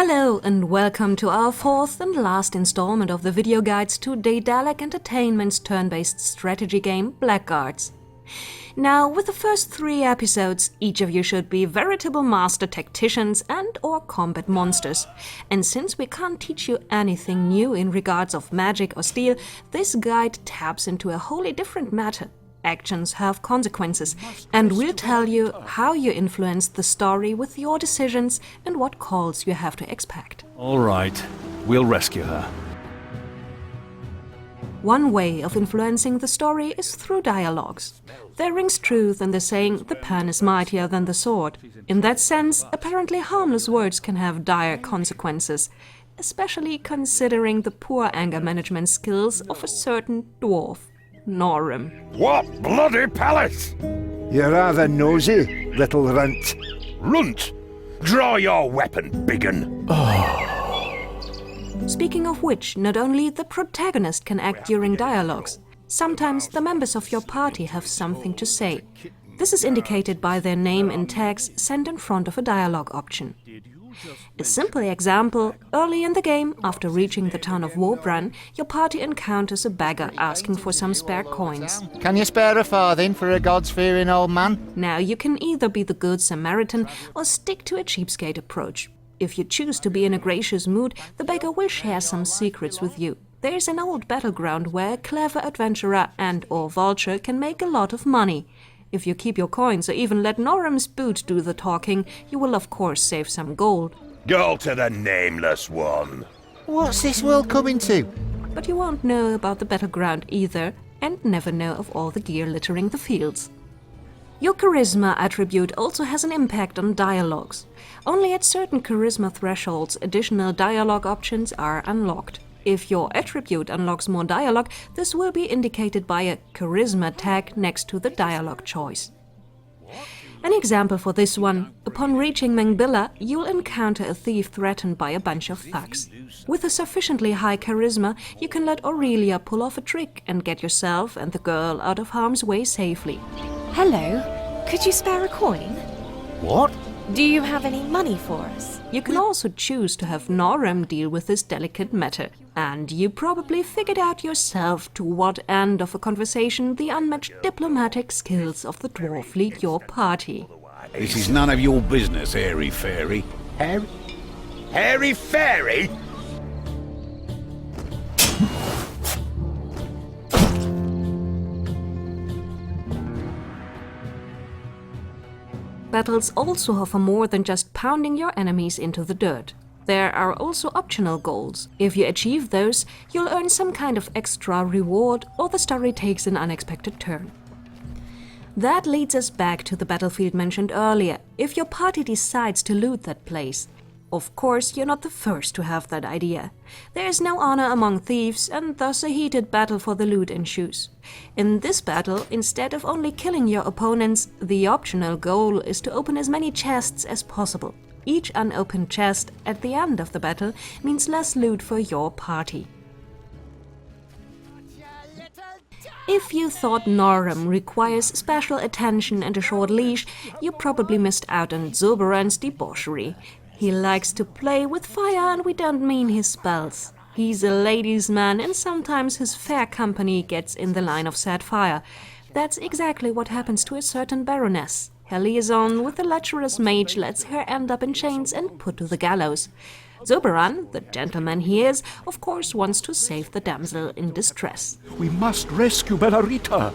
Hello and welcome to our fourth and last installment of the video guides to Daedalic Entertainment's turn-based strategy game Blackguards. Now, with the first 3 episodes, each of you should be veritable master tacticians and/or combat monsters. And since we can't teach you anything new in regards of magic or steel, this guide taps into a wholly different matter. Actions have consequences, and we'll tell you how you influence the story with your decisions and what calls you have to expect. All right, we'll rescue her. One way of influencing the story is through dialogues. There rings truth in the saying, "the pen is mightier than the sword." In that sense, apparently harmless words can have dire consequences, especially considering the poor anger management skills of a certain dwarf, Norum. What bloody palace! You're rather nosy, little runt. Runt! Draw your weapon, biggin! Speaking of which, not only the protagonist can act during dialogues, sometimes the members of your party have something to say. This is indicated by their name in tags sent in front of a dialogue option. A simple example, early in the game, after reaching the town of Wobran, your party encounters a beggar asking for some spare coins. Can you spare a farthing for a God-fearing old man? Now you can either be the good Samaritan or stick to a cheapskate approach. If you choose to be in a gracious mood, the beggar will share some secrets with you. There's an old battleground where a clever adventurer and/or vulture can make a lot of money. If you keep your coins or even let Norum's boot do the talking, you will of course save some gold. Go to the nameless one. What's this world coming to? But you won't know about the battleground either, and never know of all the gear littering the fields. Your charisma attribute also has an impact on dialogues. Only at certain charisma thresholds, additional dialogue options are unlocked. If your attribute unlocks more dialogue, this will be indicated by a charisma tag next to the dialogue choice. An example for this one: upon reaching Mengbilla, you'll encounter a thief threatened by a bunch of thugs. With a sufficiently high charisma, you can let Aurelia pull off a trick and get yourself and the girl out of harm's way safely. Hello, could you spare a coin? What? Do you have any money for us? You can also choose to have Norum deal with this delicate matter. And you probably figured out yourself to what end of a conversation the unmatched diplomatic skills of the dwarf lead your party. This is none of your business, Hairy Fairy. Hairy fairy? Battles also offer more than just pounding your enemies into the dirt. There are also optional goals. If you achieve those, you'll earn some kind of extra reward, or the story takes an unexpected turn. That leads us back to the battlefield mentioned earlier. If your party decides to loot that place, of course you're not the first to have that idea. There is no honor among thieves, and thus a heated battle for the loot ensues. In this battle, instead of only killing your opponents, the optional goal is to open as many chests as possible. Each unopened chest at the end of the battle means less loot for your party. If you thought Norum requires special attention and a short leash, you probably missed out on Zoberan's debauchery. He likes to play with fire, and we don't mean his spells. He's a ladies' man, and sometimes his fair company gets in the line of sad fire. That's exactly what happens to a certain baroness. Her liaison with the lecherous mage lets her end up in chains and put to the gallows. Zoberan, the gentleman he is, of course wants to save the damsel in distress. We must rescue Bellarita.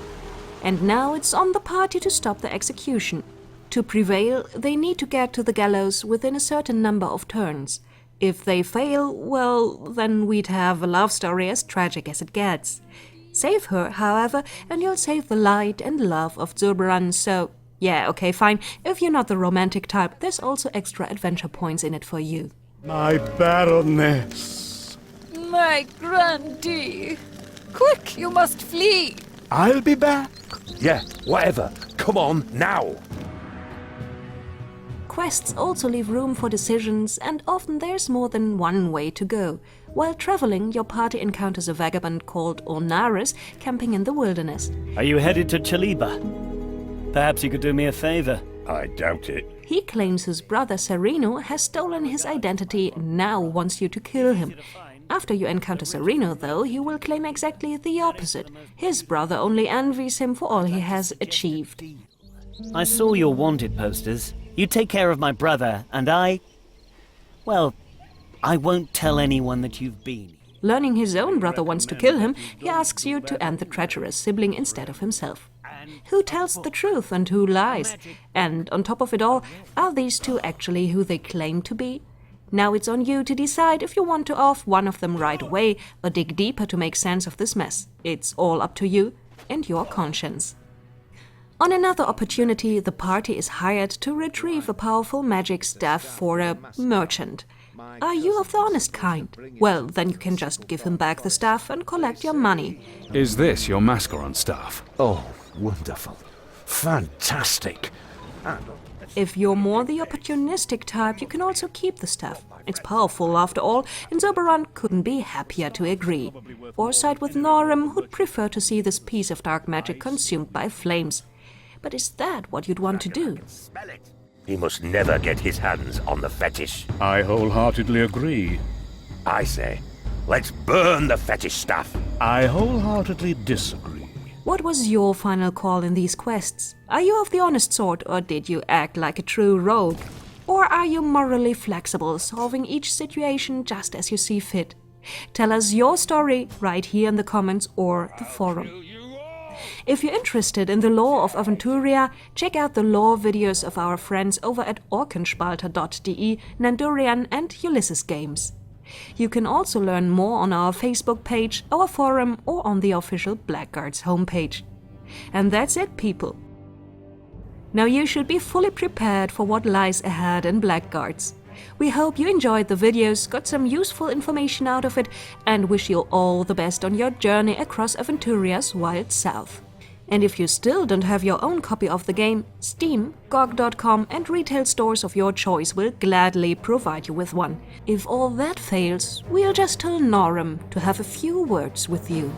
And now it's on the party to stop the execution. To prevail, they need to get to the gallows within a certain number of turns. If they fail, well, then we'd have a love story as tragic as it gets. Save her, however, and you'll save the light and love of Zoberan, so... yeah, okay, fine. If you're not the romantic type, there's also extra adventure points in it for you. My baroness. My grandee! Quick, you must flee! I'll be back. Yeah, whatever. Come on, now! Quests also leave room for decisions, and often there's more than one way to go. While traveling, your party encounters a vagabond called Ornaris camping in the wilderness. Are you headed to Chaliba? Perhaps you could do me a favor. I doubt it. He claims his brother Sereno has stolen his identity and now wants you to kill him. After you encounter Sereno, though, he will claim exactly the opposite. His brother only envies him for all he has achieved. I saw your wanted posters. You take care of my brother, and well, I won't tell anyone that you've been. Learning his own brother wants to kill him, he asks you to end the treacherous sibling instead of himself. Who tells the truth and who lies? And on top of it all, are these two actually who they claim to be? Now it's on you to decide if you want to off one of them right away or dig deeper to make sense of this mess. It's all up to you and your conscience. On another opportunity, the party is hired to retrieve a powerful magic staff for a merchant. Are you of the honest kind? Well, then you can just give him back the staff and collect your money. Is this your masquerade staff? Oh, wonderful. Fantastic. If you're more the opportunistic type, you can also keep the staff. It's powerful after all, and Zoberan couldn't be happier to agree. Or side with Norum, who'd prefer to see this piece of dark magic consumed by flames. But is that what you'd want to do? He must never get his hands on the fetish. I wholeheartedly agree. I say, let's burn the fetish staff. I wholeheartedly disagree. What was your final call in these quests? Are you of the honest sort, or did you act like a true rogue? Or are you morally flexible, solving each situation just as you see fit? Tell us your story right here in the comments or the forum. If you're interested in the lore of Aventuria, check out the lore videos of our friends over at orkenspalter.de, Nandurian and Ulysses Games. You can also learn more on our Facebook page, our forum, or on the official Blackguards homepage. And that's it, people. Now you should be fully prepared for what lies ahead in Blackguards. We hope you enjoyed the videos, got some useful information out of it, and wish you all the best on your journey across Aventuria's wild south. And if you still don't have your own copy of the game, Steam, GOG.com and retail stores of your choice will gladly provide you with one. If all that fails, we'll just tell Norum to have a few words with you.